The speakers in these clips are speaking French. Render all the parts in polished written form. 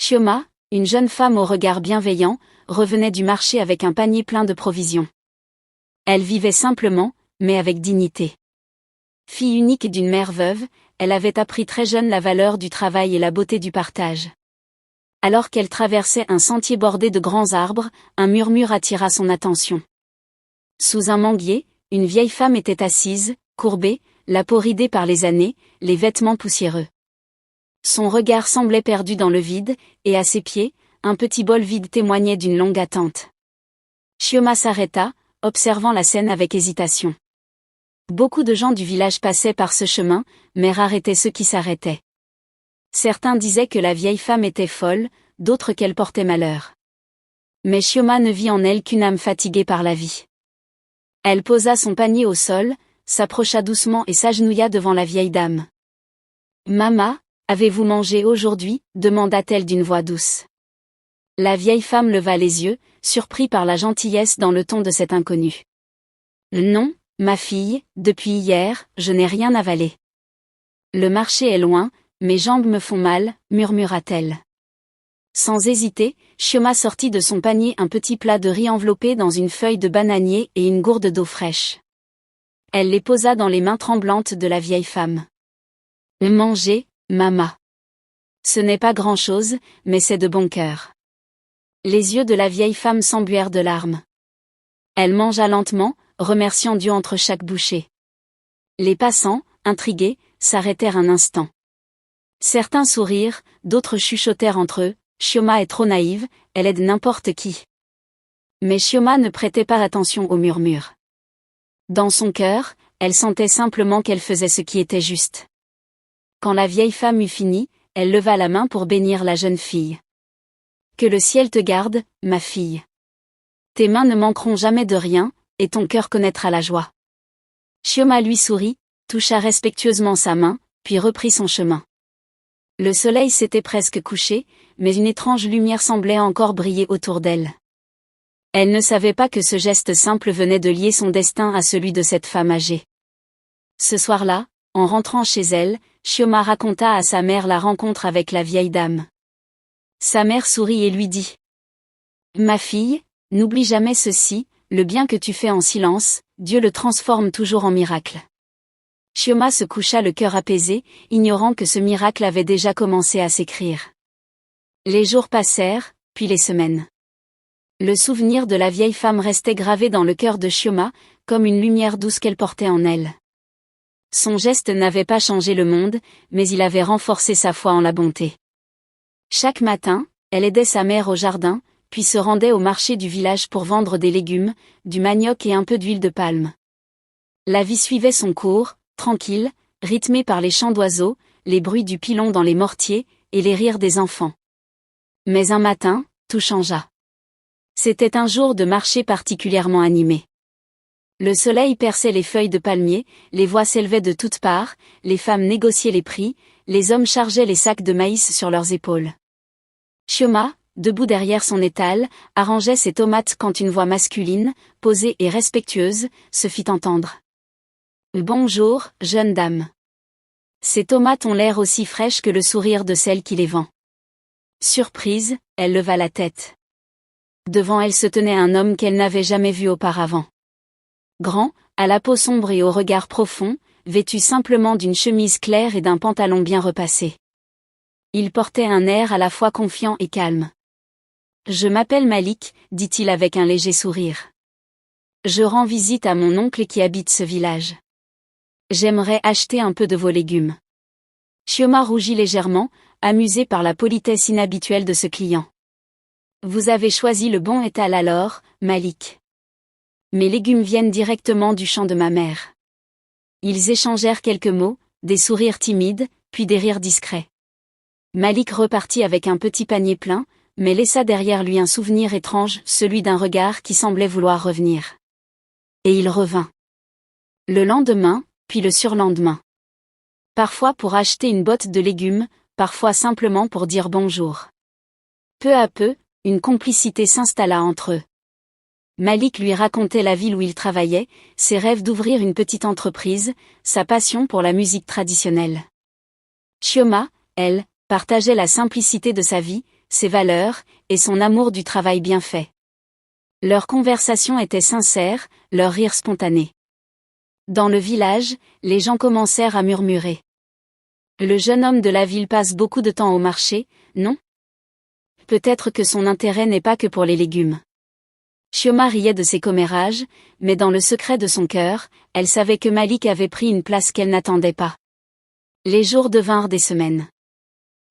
Chioma, une jeune femme au regard bienveillant, revenait du marché avec un panier plein de provisions. Elle vivait simplement, mais avec dignité. Fille unique d'une mère veuve, elle avait appris très jeune la valeur du travail et la beauté du partage. Alors qu'elle traversait un sentier bordé de grands arbres, un murmure attira son attention. Sous un manguier, une vieille femme était assise, courbée, la peau ridée par les années, les vêtements poussiéreux. Son regard semblait perdu dans le vide, et à ses pieds, un petit bol vide témoignait d'une longue attente. Chioma s'arrêta, observant la scène avec hésitation. Beaucoup de gens du village passaient par ce chemin, mais rares étaient ceux qui s'arrêtaient. Certains disaient que la vieille femme était folle, d'autres qu'elle portait malheur. Mais Chioma ne vit en elle qu'une âme fatiguée par la vie. Elle posa son panier au sol, s'approcha doucement et s'agenouilla devant la vieille dame. « Mama, avez-vous mangé aujourd'hui » demanda-t-elle d'une voix douce. La vieille femme leva les yeux, surpris par la gentillesse dans le ton de cet inconnu. « Non, ma fille, depuis hier, je n'ai rien avalé. Le marché est loin, mes jambes me font mal, murmura-t-elle. Sans hésiter, Chioma sortit de son panier un petit plat de riz enveloppé dans une feuille de bananier et une gourde d'eau fraîche. Elle les posa dans les mains tremblantes de la vieille femme. « Mangez, mama. Ce n'est pas grand-chose, mais c'est de bon cœur. » Les yeux de la vieille femme s'embuèrent de larmes. Elle mangea lentement, remerciant Dieu entre chaque bouchée. Les passants, intrigués, s'arrêtèrent un instant. Certains sourirent, d'autres chuchotèrent entre eux, « Chioma est trop naïve, elle aide n'importe qui. » Mais Chioma ne prêtait pas attention aux murmures. Dans son cœur, elle sentait simplement qu'elle faisait ce qui était juste. Quand la vieille femme eut fini, elle leva la main pour bénir la jeune fille. « Que le ciel te garde, ma fille. Tes mains ne manqueront jamais de rien, et ton cœur connaîtra la joie. » Chioma lui sourit, toucha respectueusement sa main, puis reprit son chemin. Le soleil s'était presque couché, mais une étrange lumière semblait encore briller autour d'elle. Elle ne savait pas que ce geste simple venait de lier son destin à celui de cette femme âgée. Ce soir-là, en rentrant chez elle, Chioma raconta à sa mère la rencontre avec la vieille dame. Sa mère sourit et lui dit : « Ma fille, n'oublie jamais ceci, le bien que tu fais en silence, Dieu le transforme toujours en miracle. » Chioma se coucha le cœur apaisé, ignorant que ce miracle avait déjà commencé à s'écrire. Les jours passèrent, puis les semaines. Le souvenir de la vieille femme restait gravé dans le cœur de Chioma, comme une lumière douce qu'elle portait en elle. Son geste n'avait pas changé le monde, mais il avait renforcé sa foi en la bonté. Chaque matin, elle aidait sa mère au jardin, puis se rendait au marché du village pour vendre des légumes, du manioc et un peu d'huile de palme. La vie suivait son cours, tranquille, rythmée par les chants d'oiseaux, les bruits du pilon dans les mortiers, et les rires des enfants. Mais un matin, tout changea. C'était un jour de marché particulièrement animé. Le soleil perçait les feuilles de palmier, les voix s'élevaient de toutes parts, les femmes négociaient les prix, les hommes chargeaient les sacs de maïs sur leurs épaules. Chioma, debout derrière son étal, arrangeait ses tomates quand une voix masculine, posée et respectueuse, se fit entendre. « Bonjour, jeune dame. Ces tomates ont l'air aussi fraîches que le sourire de celle qui les vend. » Surprise, elle leva la tête. Devant elle se tenait un homme qu'elle n'avait jamais vu auparavant. Grand, à la peau sombre et au regard profond, vêtu simplement d'une chemise claire et d'un pantalon bien repassé. Il portait un air à la fois confiant et calme. « Je m'appelle Malik, » dit-il avec un léger sourire. « Je rends visite à mon oncle qui habite ce village. J'aimerais acheter un peu de vos légumes. » Chioma rougit légèrement, amusée par la politesse inhabituelle de ce client. « Vous avez choisi le bon étal alors, Malik. Mes légumes viennent directement du champ de ma mère. » Ils échangèrent quelques mots, des sourires timides, puis des rires discrets. Malik repartit avec un petit panier plein, mais laissa derrière lui un souvenir étrange, celui d'un regard qui semblait vouloir revenir. Et il revint. Le lendemain, puis le surlendemain. Parfois pour acheter une botte de légumes, parfois simplement pour dire bonjour. Peu à peu, une complicité s'installa entre eux. Malik lui racontait la ville où il travaillait, ses rêves d'ouvrir une petite entreprise, sa passion pour la musique traditionnelle. Chioma, elle, partageait la simplicité de sa vie, ses valeurs, et son amour du travail bien fait. Leur conversation était sincère, leur rire spontané. Dans le village, les gens commencèrent à murmurer. Le jeune homme de la ville passe beaucoup de temps au marché, non? Peut-être que son intérêt n'est pas que pour les légumes. Chioma riait de ses commérages, mais dans le secret de son cœur, elle savait que Malik avait pris une place qu'elle n'attendait pas. Les jours devinrent des semaines.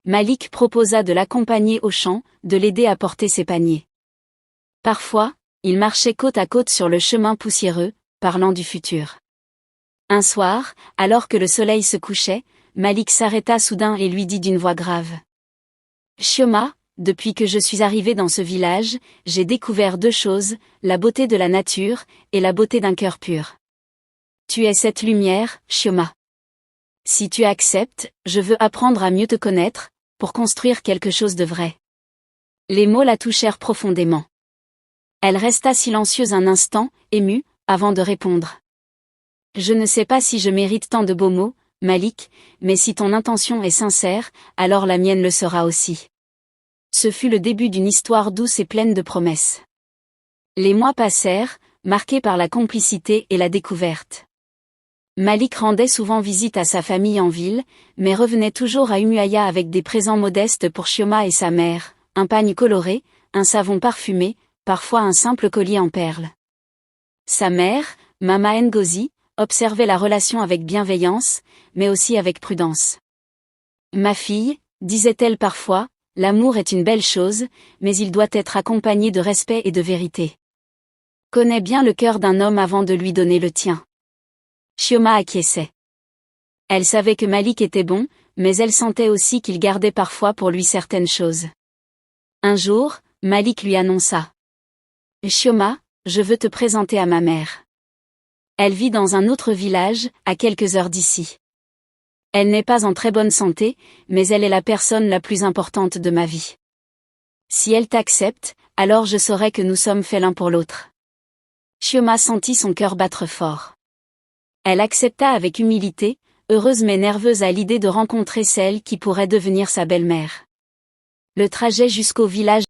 Malik proposa de l'accompagner au champ, de l'aider à porter ses paniers. Parfois, ils marchaient côte à côte sur le chemin poussiéreux, parlant du futur. Un soir, alors que le soleil se couchait, Malik s'arrêta soudain et lui dit d'une voix grave. « Chioma, depuis que je suis arrivé dans ce village, j'ai découvert deux choses, la beauté de la nature, et la beauté d'un cœur pur. Tu es cette lumière, Chioma. Si tu acceptes, je veux apprendre à mieux te connaître, pour construire quelque chose de vrai. » Les mots la touchèrent profondément. Elle resta silencieuse un instant, émue, avant de répondre. « Je ne sais pas si je mérite tant de beaux mots, Malik, mais si ton intention est sincère, alors la mienne le sera aussi. » Ce fut le début d'une histoire douce et pleine de promesses. Les mois passèrent, marqués par la complicité et la découverte. Malik rendait souvent visite à sa famille en ville, mais revenait toujours à Umuahia avec des présents modestes pour Chioma et sa mère, un pagne coloré, un savon parfumé, parfois un simple collier en perles. Sa mère, Mama Ngozi, observait la relation avec bienveillance, mais aussi avec prudence. « Ma fille, disait-elle parfois, l'amour est une belle chose, mais il doit être accompagné de respect et de vérité. Connais bien le cœur d'un homme avant de lui donner le tien. » Chioma acquiesçait. Elle savait que Malik était bon, mais elle sentait aussi qu'il gardait parfois pour lui certaines choses. Un jour, Malik lui annonça. « Chioma, je veux te présenter à ma mère. Elle vit dans un autre village, à quelques heures d'ici. Elle n'est pas en très bonne santé, mais elle est la personne la plus importante de ma vie. Si elle t'accepte, alors je saurai que nous sommes faits l'un pour l'autre. » Chioma sentit son cœur battre fort. Elle accepta avec humilité, heureuse mais nerveuse à l'idée de rencontrer celle qui pourrait devenir sa belle-mère. Le trajet jusqu'au village